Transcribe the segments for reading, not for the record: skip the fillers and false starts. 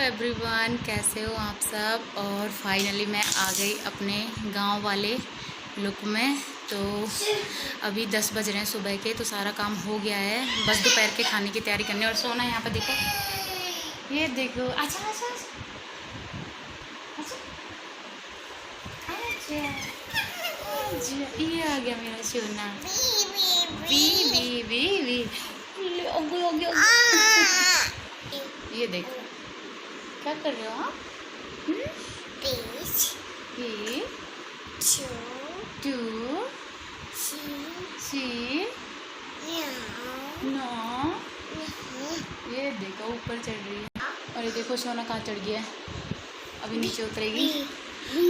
Everyone, कैसे हो आप सब। और फाइनली मैं आ गई अपने गांव वाले लुक में। तो अभी 10 बज रहे हैं सुबह के, तो सारा काम हो गया है, बस दोपहर के खाने की तैयारी करनी है। और सोना यहाँ पे देखो, ये देखो। अच्छा अच्छा अच्छा अच्छा अच्छा, ये आ गया मेरा सोना। We we we we ओगे। ये देखो क्या कर रहे हो आप। ये 2 3 9। ये देखो ऊपर चढ़ रही है। और ये देखो सोना कहाँ चढ़ गया है, अभी नीचे उतरेगी।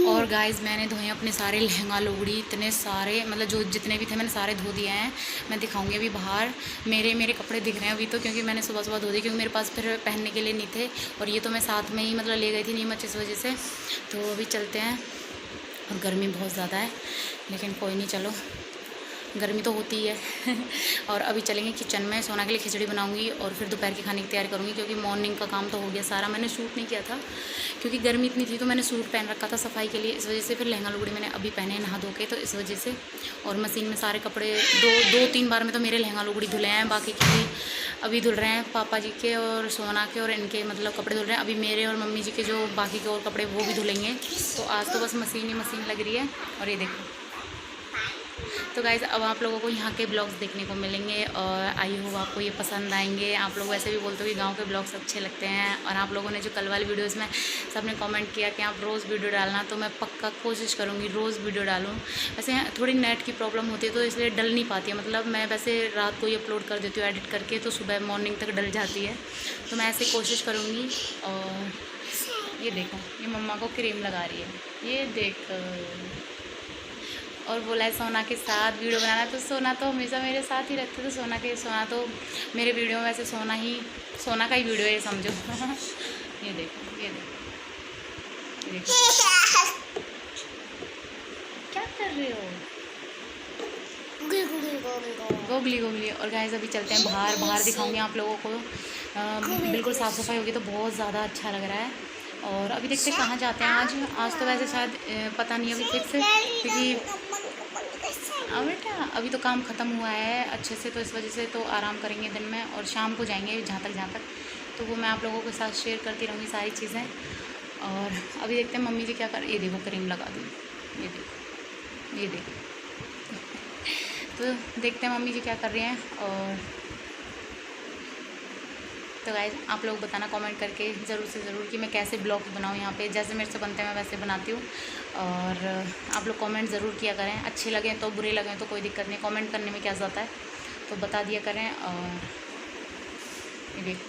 और गाइस, मैंने धोए अपने सारे लहंगा लुगड़ी, इतने सारे, मतलब जो जितने भी थे मैंने सारे धो दिए हैं। मैं दिखाऊंगी अभी बाहर। मेरे कपड़े दिख रहे हैं अभी तो, क्योंकि मैंने सुबह सुबह धो दिए, क्योंकि मेरे पास फिर पहनने के लिए नहीं थे। और ये तो मैं साथ में ही मतलब ले गई थी नीमच, इस वजह से। तो अभी चलते हैं। और गर्मी बहुत ज़्यादा है, लेकिन कोई नहीं, चलो, गर्मी तो होती ही है। और अभी चलेंगे किचन में। सोना के लिए खिचड़ी बनाऊंगी और फिर दोपहर की खाने की तैयारी करूंगी, क्योंकि मॉर्निंग का काम तो हो गया सारा। मैंने सूट नहीं किया था क्योंकि गर्मी इतनी थी, तो मैंने सूट पहन रखा था सफाई के लिए, इस वजह से। फिर लहंगा लुगड़ी मैंने अभी पहने नहा धो के, तो इस वजह से। और मशीन में सारे कपड़े 2-3 बार में तो मेरे लहंगा लुगड़ी धुले हैं, बाकी के अभी धुल रहे हैं। पापा जी के और सोना के और इनके मतलब कपड़े धुल रहे हैं अभी। मेरे और मम्मी जी के जो बाकी के और कपड़े वो भी धुलेंगे। तो आज तो बस मशीन ही मशीन लग रही है। और ये देखो, तो गाइज़ अब आप लोगों को यहाँ के ब्लॉग्स देखने को मिलेंगे, और आई होप आपको ये पसंद आएंगे। आप लोग वैसे भी बोलते हो कि गांव के ब्लॉग्स अच्छे लगते हैं। और आप लोगों ने जो कल वाली वीडियोस में सबने कमेंट किया कि आप रोज़ वीडियो डालना, तो मैं पक्का कोशिश करूँगी रोज़ वीडियो डालूँ। वैसे थोड़ी नेट की प्रॉब्लम होती है, तो इसलिए डल नहीं पाती है। मतलब मैं वैसे रात को ही अपलोड कर देती हूँ एडिट करके, तो सुबह मॉर्निंग तक डल जाती है। तो मैं ऐसे कोशिश करूँगी। और ये देखो, ये मम्मा को क्रीम लगा रही है, ये देखो। और बोला है सोना के साथ वीडियो बनाना, तो सोना तो हमेशा मेरे साथ ही रखते। तो सोना तो मेरे वीडियो में वैसे सोना का ही वीडियो है, समझो। ये देखो, ये देखो, ये देखो क्या कर रहे हो, गोगली गोगली। और गाइस अभी चलते हैं बाहर दिखाऊंगी आप लोगों को। बिल्कुल साफ़ सफाई होगी तो बहुत ज़्यादा अच्छा लग रहा है। और अभी देखते हैं कहाँ जाते हैं आज तो वैसे शायद पता नहीं अभी फिक्स, क्योंकि बेटा अभी तो काम ख़त्म हुआ है अच्छे से, तो इस वजह से तो आराम करेंगे दिन में। और शाम को जाएंगे जहाँ तक, तो वो मैं आप लोगों के साथ शेयर करती रहूँगी सारी चीज़ें। और अभी देखते हैं मम्मी जी क्या कर। ये देखो क्रीम लगा दी, ये देखो, ये देखो। तो देखते हैं मम्मी जी क्या कर रही हैं। और तो गाइस आप लोग बताना कमेंट करके ज़रूर से ज़रूर कि मैं कैसे ब्लॉग्स बनाऊँ यहाँ पे। जैसे मेरे से बनते हैं मैं वैसे बनाती हूँ। और आप लोग कमेंट ज़रूर किया करें, अच्छे लगें तो बुरे लगें तो कोई दिक्कत नहीं, कमेंट करने में क्या जाता है, तो बता दिया करें। और ये देखो।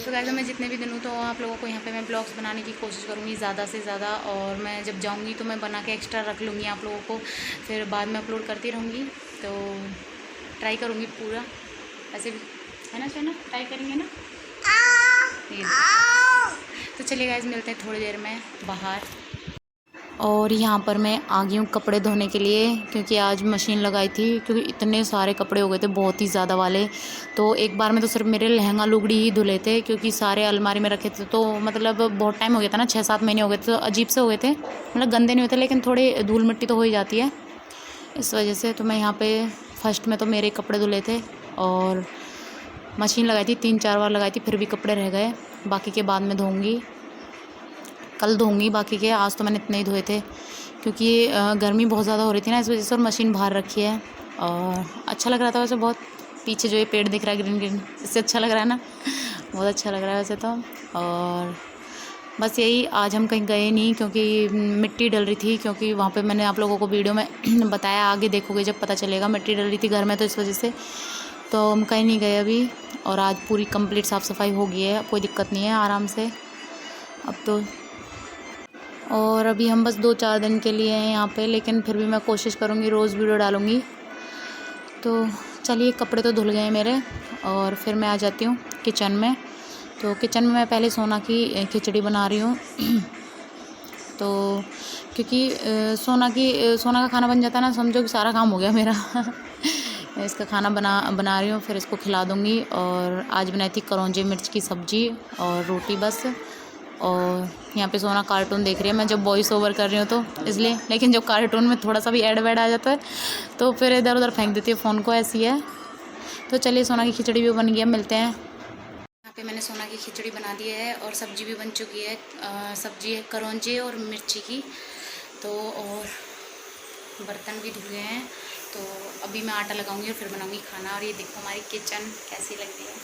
तो गाइस मैं जितने भी दिन हूँ तो आप लोगों को यहाँ पे मैं ब्लॉग्स बनाने की कोशिश करूँगी ज़्यादा से ज़्यादा। और मैं जब जाऊँगी तो मैं बना के एक्स्ट्रा रख लूँगी आप लोगों को, फिर बाद में अपलोड करती रहूँगी। तो ट्राई करूँगी पूरा, ऐसे भी है ना सोना, ट्राई करेंगे ना। ये तो चलिए गाइस मिलते हैं थोड़ी देर में बाहर। और यहाँ पर मैं आ गई हूँ कपड़े धोने के लिए, क्योंकि आज मशीन लगाई थी, क्योंकि इतने सारे कपड़े हो गए थे, बहुत ही ज़्यादा वाले। तो एक बार में तो सिर्फ मेरे लहंगा लुगड़ी ही धुले थे, क्योंकि सारे अलमारी में रखे थे। तो मतलब बहुत टाइम हो गया था ना, 6-7 महीने हो गए थे, तो अजीब से हो गए थे। मतलब गंदे नहीं होते, लेकिन थोड़े धूल मिट्टी तो हो ही जाती है, इस वजह से। तो मैं यहाँ पर फर्स्ट में तो मेरे कपड़े धुले थे, और मशीन लगाई थी 3-4 बार लगाई थी, फिर भी कपड़े रह गए। बाकी के बाद में धोऊंगी, कल धोऊंगी बाकी के। आज तो मैंने इतने ही धोए थे, क्योंकि गर्मी बहुत ज़्यादा हो रही थी ना, इस वजह से। और मशीन बाहर रखी है, और अच्छा लग रहा था वैसे बहुत। पीछे जो ये पेड़ दिख रहा है ग्रीन ग्रीन, इससे अच्छा लग रहा है ना, बहुत अच्छा लग रहा है वैसे तो। और बस यही, आज हम कहीं गए नहीं, क्योंकि मिट्टी डल रही थी, क्योंकि वहाँ पे मैंने आप लोगों को वीडियो में बताया, आगे देखोगे जब पता चलेगा। मिट्टी डल रही थी घर में, तो इस वजह से तो हम कहीं नहीं गए अभी। और आज पूरी कंप्लीट साफ़ सफाई हो गई है, कोई दिक्कत नहीं है, आराम से अब तो। और अभी हम बस 2-4 दिन के लिए हैं यहाँ पे, लेकिन फिर भी मैं कोशिश करूँगी रोज़ वीडियो डालूँगी। तो चलिए, कपड़े तो धुल गए हैं मेरे, और फिर मैं आ जाती हूँ किचन में। तो किचन में मैं पहले सोना की खिचड़ी बना रही हूँ। तो क्योंकि सोना का खाना बन जाता है ना, समझो कि सारा काम हो गया मेरा। मैं इसका खाना बना रही हूँ, फिर इसको खिला दूँगी। और आज बनाई थी करौंजे मिर्च की सब्ज़ी और रोटी बस। और यहाँ पे सोना कार्टून देख रही है, मैं जब वॉइस ओवर कर रही हूँ तो इसलिए। लेकिन जब कार्टून में थोड़ा सा भी ऐड वैड आ जाता है तो फिर इधर उधर फेंक देती है फ़ोन को, ऐसी है। तो चलिए, सोना की खिचड़ी भी बन गई है, मिलते हैं। यहाँ पे मैंने सोना की खिचड़ी बना दी है और सब्ज़ी भी बन चुकी है। सब्ज़ी है करौंजे और मिर्ची की। तो और बर्तन भी धुले हैं। तो अभी मैं आटा लगाऊंगी और फिर बनाऊंगी खाना। और ये देखो हमारी किचन कैसी लग रही है।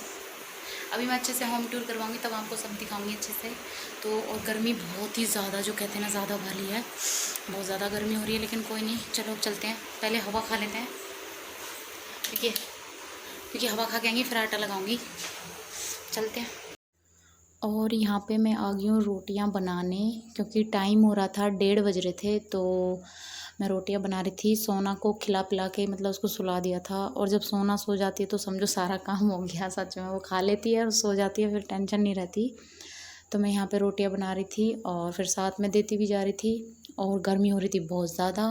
अभी मैं अच्छे से होम टूर करवाऊंगी, तब आपको सब दिखाऊंगी अच्छे से। तो और गर्मी बहुत ही ज़्यादा, जो कहते हैं ना, ज़्यादा वाली है। बहुत ज़्यादा गर्मी हो रही है, लेकिन कोई नहीं, चलो चलते हैं। पहले हवा खा लेते हैं, क्योंकि हवा खा के आएंगी फिर आटा लगाऊंगी। चलते हैं। और यहाँ पे मैं आ गई हूँ रोटियाँ बनाने, क्योंकि टाइम हो रहा था, 1:30 बज रहे थे। तो मैं रोटियाँ बना रही थी। सोना को खिला पिला के मतलब उसको सुला दिया था। और जब सोना सो जाती है तो समझो सारा काम हो गया। सच में, वो खा लेती है और सो जाती है, फिर टेंशन नहीं रहती। तो मैं यहाँ पे रोटियाँ बना रही थी और फिर साथ में देती भी जा रही थी। और गर्मी हो रही थी बहुत ज़्यादा।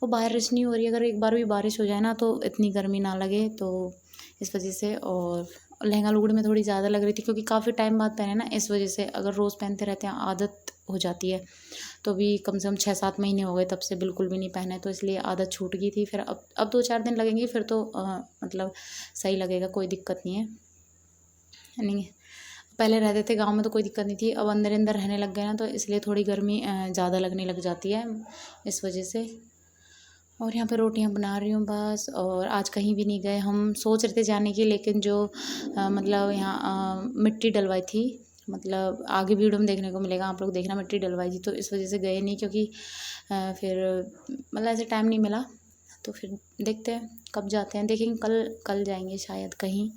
वो बारिश नहीं हो रही, अगर एक बार भी बारिश हो जाए ना तो इतनी गर्मी ना लगे, तो इस वजह से। और लहंगा लुगड़ी में थोड़ी ज़्यादा लग रही थी, क्योंकि काफ़ी टाइम बाद पहने ना, इस वजह से। अगर रोज़ पहनते रहते हैं आदत हो जाती है। तो भी कम से कम 6-7 महीने हो गए तब से बिल्कुल भी नहीं पहने, तो इसलिए आदत छूट गई थी। फिर अब 2-4 दिन लगेंगे, फिर तो मतलब सही लगेगा, कोई दिक्कत नहीं है। नहीं, पहले रहते थे गांव में तो कोई दिक्कत नहीं थी। अब अंदर अंदर रहने लग गए ना, तो इसलिए थोड़ी गर्मी ज़्यादा लगने लग जाती है, इस वजह से। और यहाँ पे रोटियाँ बना रही हूँ बस। और आज कहीं भी नहीं गए, हम सोच रहे थे जाने की, लेकिन जो मतलब यहाँ मिट्टी डलवाई थी, मतलब आगे वीडियो में देखने को मिलेगा, आप लोग देखना, मिट्टी डलवाई थी, तो इस वजह से गए नहीं। क्योंकि फिर मतलब ऐसे टाइम नहीं मिला। तो फिर देखते हैं कब जाते हैं, देखेंगे, कल जाएंगे शायद कहीं।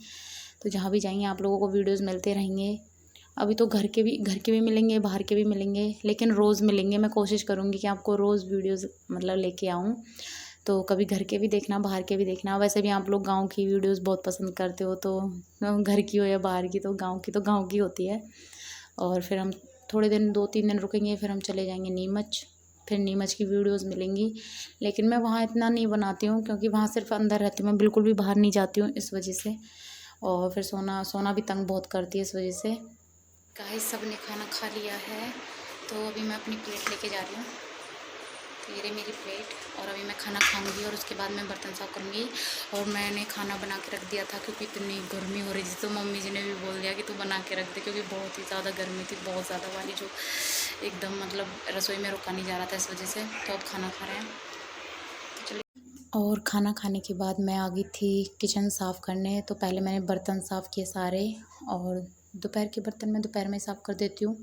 तो जहाँ भी जाएंगे आप लोगों को वीडियोज़ मिलते रहेंगे। अभी तो घर के भी मिलेंगे, बाहर के भी मिलेंगे, लेकिन रोज़ मिलेंगे। मैं कोशिश करूँगी कि आपको रोज़ वीडियोज़ मतलब लेके आऊँ। तो कभी घर के भी देखना, बाहर के भी देखना। वैसे भी आप लोग गांव की वीडियोज़ बहुत पसंद करते हो, तो घर की हो या बाहर की, तो गांव की होती है। और फिर हम थोड़े दिन 2-3 दिन रुकेंगे, फिर हम चले जाएंगे नीमच। फिर नीमच की वीडियोज़ मिलेंगी। लेकिन मैं वहाँ इतना नहीं बनाती हूँ, क्योंकि वहाँ सिर्फ अंदर रहती हूँ, मैं बिल्कुल भी बाहर नहीं जाती हूँ, इस वजह से। और फिर सोना भी तंग बहुत करती है, इस वजह से। गाइस, सब ने खाना खा लिया है, तो अभी मैं अपनी प्लेट लेके जा रही हूँ। तो ये रही मेरी प्लेट, और अभी मैं खाना खाऊंगी और उसके बाद मैं बर्तन साफ़ करूँगी। और मैंने खाना बना के रख दिया था, क्योंकि इतनी गर्मी हो रही थी, तो मम्मी जी ने भी बोल दिया कि तू बना के रख दे, क्योंकि बहुत ही ज़्यादा गर्मी थी, बहुत ज़्यादा वाली, जो एकदम मतलब रसोई में रुका नहीं जा रहा था, इस वजह से। तो अब खाना खा रहे हैं, तो चलिए। और खाना खाने के बाद मैं आ गई थी किचन साफ़ करने। तो पहले मैंने बर्तन साफ़ किए सारे, और दोपहर के बर्तन मैं दोपहर में साफ़ कर देती हूँ,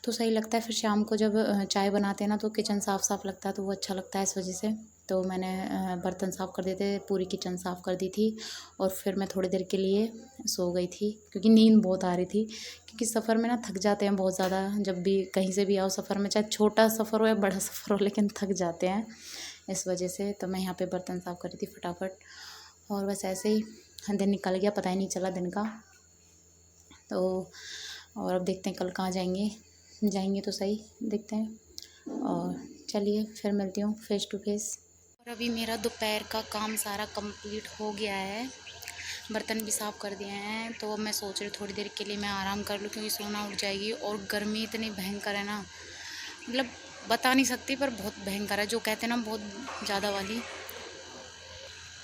तो सही लगता है। फिर शाम को जब चाय बनाते हैं ना, तो किचन साफ़ लगता है, तो वो अच्छा लगता है, इस वजह से। तो मैंने बर्तन साफ़ कर देते, पूरी किचन साफ़ कर दी थी। और फिर मैं थोड़ी देर के लिए सो गई थी, क्योंकि नींद बहुत आ रही थी। क्योंकि सफ़र में ना थक जाते हैं बहुत ज़्यादा, जब भी कहीं से भी आओ सफ़र में, चाहे छोटा सफ़र हो या बड़ा सफ़र हो, लेकिन थक जाते हैं, इस वजह से। तो मैं यहाँ पे बर्तन साफ़ कर रही थी फटाफट, और बस ऐसे ही दिन निकल गया, पता ही नहीं चला दिन का। तो और अब देखते हैं कल कहाँ जाएंगे तो सही, देखते हैं। और चलिए, फिर मिलती हूँ फेस टू फेस। और अभी मेरा दोपहर का काम सारा कंप्लीट हो गया है, बर्तन भी साफ़ कर दिए हैं। तो अब मैं सोच रही हूँ थोड़ी देर के लिए मैं आराम कर लूँ, क्योंकि सोना उठ जाएगी। और गर्मी इतनी भयंकर है ना, मतलब बता नहीं सकती, पर बहुत भयंकर है, जो कहते हैं ना, बहुत ज़्यादा वाली।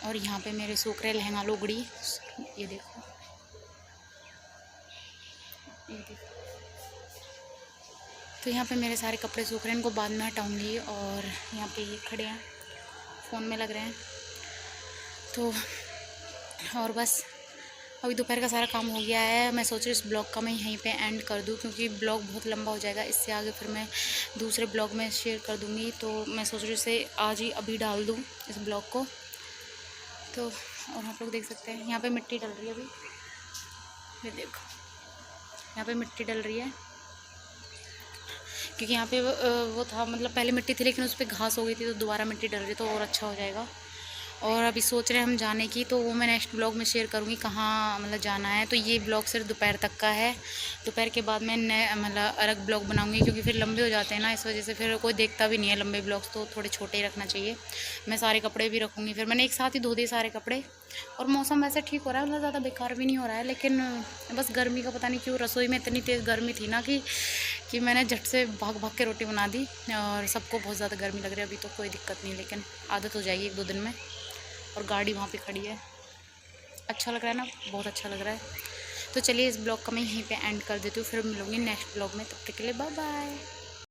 और यहाँ पे मेरे सूख रहे लहंगा लुगड़ी, ये देखो, ये देखो। तो यहाँ पे मेरे सारे कपड़े सूख रहे हैं, इनको बाद में हटाऊँगी। और यहाँ पे ये खड़े हैं, फ़ोन में लग रहे हैं। तो और बस अभी दोपहर का सारा काम हो गया है। मैं सोच रही हूँ इस ब्लॉग का मैं यहीं पे एंड कर दूँ, क्योंकि ब्लॉग बहुत लंबा हो जाएगा। इससे आगे फिर मैं दूसरे ब्लॉग में शेयर कर दूँगी। तो मैं सोच रही हूँ इसे आज ही अभी डाल दूँ, इस ब्लॉग को। तो और आप लोग देख सकते हैं, यहाँ पे मिट्टी डल रही है अभी, ये देखो, यहाँ पे मिट्टी डल रही है। क्योंकि यहाँ पे वो था, मतलब पहले मिट्टी थी, लेकिन उस पर घास हो गई थी, तो दोबारा मिट्टी डल रही है, तो और अच्छा हो जाएगा। और अभी सोच रहे हैं हम जाने की, तो वो मैं नेक्स्ट ब्लॉग में शेयर करूँगी कहाँ मतलब जाना है। तो ये ब्लॉग सिर्फ दोपहर तक का है। दोपहर के बाद मैं मतलब अलग ब्लॉग बनाऊँगी, क्योंकि फिर लंबे हो जाते हैं ना, इस वजह से फिर कोई देखता भी नहीं है लंबे ब्लॉग्स, तो थोड़े छोटे ही रखना चाहिए। मैं सारे कपड़े भी रखूँगी, फिर मैंने एक साथ ही धो दिए सारे कपड़े। और मौसम वैसे ठीक हो रहा है, मतलब ज़्यादा बेकार भी नहीं हो रहा है, लेकिन बस गर्मी का पता नहीं क्यों, रसोई में इतनी तेज़ गर्मी थी ना कि मैंने झट से भाग भाग के रोटी बना दी, और सबको बहुत ज़्यादा गर्मी लग रही है। अभी तो कोई दिक्कत नहीं, लेकिन आदत हो जाएगी 1-2 दिन में। और गाड़ी वहाँ पे खड़ी है। अच्छा लग रहा है ना, बहुत अच्छा लग रहा है। तो चलिए इस ब्लॉग का मैं यहीं पे एंड कर देती हूँ, फिर मिलूँगी नेक्स्ट ब्लॉग में। तब तक के लिए बाय बाय।